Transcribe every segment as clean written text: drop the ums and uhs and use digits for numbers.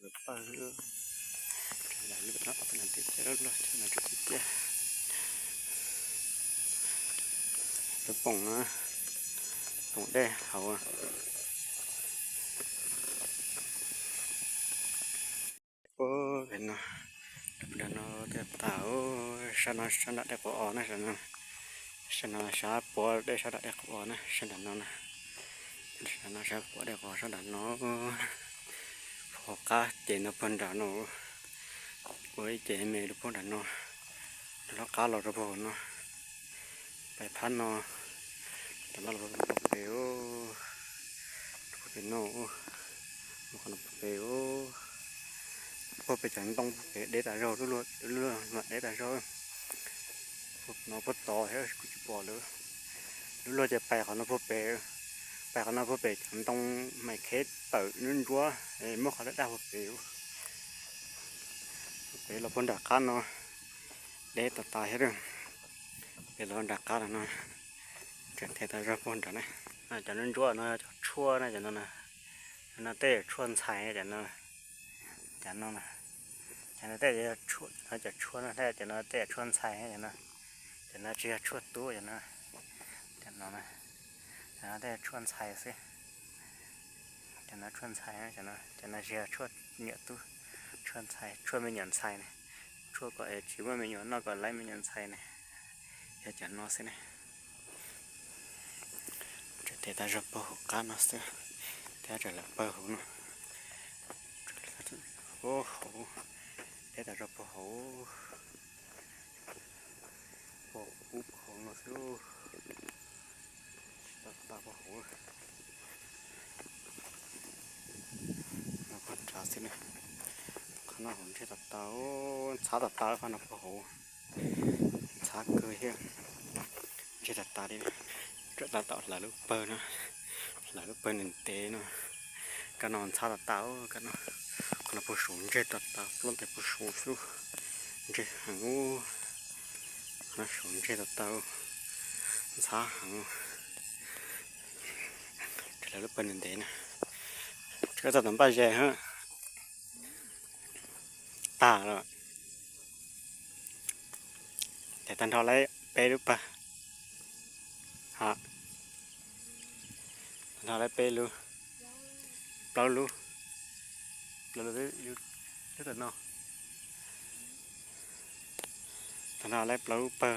Paru la lupa apa nanti cerah lah cuma cuci dia lepong ah tong deh hao ah oh kena dana tiap tahu sana deh po na sana siapa deh sana deh po na sana siapa deh po sanaพอกาเจนพนดาโนโอ้ยเจเมลพนดาโนแล้วกาเราจะพอเนาะไปพันเนาะแต่เราไปโอ้ไปโน่มันคนไปโอ้พอไปจังต้องเดต้าเราเรื่อยมาเดต้าเราพวกน้องพวกต่อให้กูจะบอกเลยเราจะไปเขาน้องพวกไปเขาน้าพวกเป็ดมันต้องไม่เคสเปิดนู่นรั้วเมื่อเขาได้พวกเป็ดเราพ้นดักกันเนาะเด็ดตายให้เรื่องเป็ดเราดักกันเนาะจะเทตาจะพ้นดักนะจะนู่นรั้วเนาะจะชั่วนะจะนั่นนะน่าเตะชวนใช้จะนั่นจะนั่นนะจะน่าเตะจะชั่วเขาจะชั่วนะแต่จะน่าเตะชวนใช้จะนั่นจะน่าจะชั่วตัวจะนั่นจะนั่นนะจะน่าได้ชวนใช้สิจะน่าชวนใช้จะน่าเชื่อชวนเหนียวตู้ชวนใช้ชวนไม่หย่อนใช้เนี่ยชวนก็ชีว่าไม่หย่อนนอกก็ไล่ไม่หย่อนใช้เนี่ยจะนอสิเนี่ยจะเตะตาจับปะหุกันนอสิเตะจะหลับปะหุนโอ้โหเตะตาจับปะหุปะหุของนอสิตาปะหุชาสิเนี่ยขนาดผมใช้ตัดเตาชาตัดเตาขนาดโอ้โหชาเกยเฮียใช้ตัดเตาดิจะตัดเตาหลายลูกเปิลนะหลายลูกเปิลหนึ่งเตะเนาะก็นอนชาตัดเตากันเนาะขนาดผู้สูงใช้ตัดเตาล้มแต่ผู้สูงสู้ใช้หางนะสูงใช้ตัดเตาชาหางหลายลูกเปิลหนึ่งเตะนะก็จะทำไปใช่ฮะตาแล้วแต่ตันทอไรไปรู้ปะฮะตันทอไรไปรู้เรารู้อยู่ที่ตันนอตันทอไรเราปะ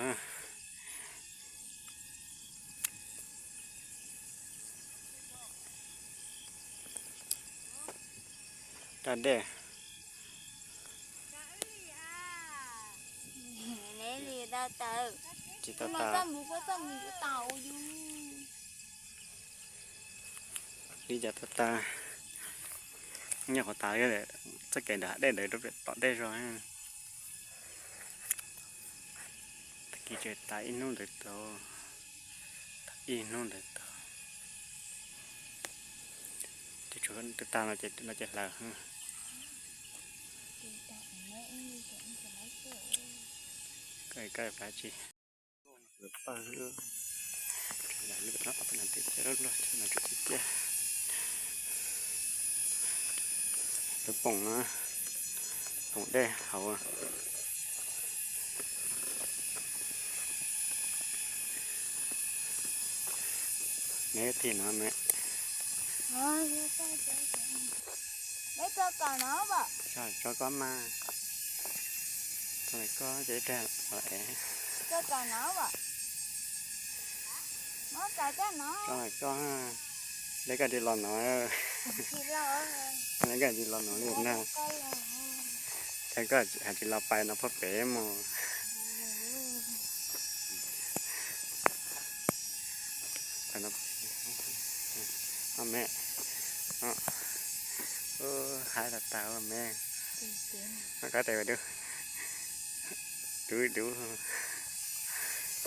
ตันเด้จิตตาđi chặt ta nhà họ tái cái này chắc cái đã để nó tọt đây rồi cái chơi tái nó để to in nó để to thì chỗ ta nó chạy là cái phải chi Paru la lupa apa nanti cerah lah cuma cuci dia lepong ah tong deh hao ah mẹ thì nó mẹ lấy cho cả nó vậy cho con mà rồi có dễ trà lại cho cả nó vậy nó cả cái nó rồi có lấy cái đi lon nó lấy cái đi lon nó luôn nè thế có chỉ là bài nó phát bể mà cái nó mẹ hai là tao mẹ nó có tay vào đủ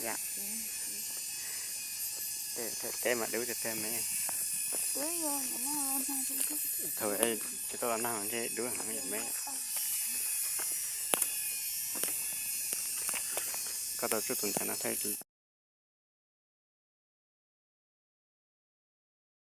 dạ thế mà đủ cho tem mẹ thôi ấy cho tôi nào chứ đủ hàng vậy mẹ có tao chút tuần nó thấy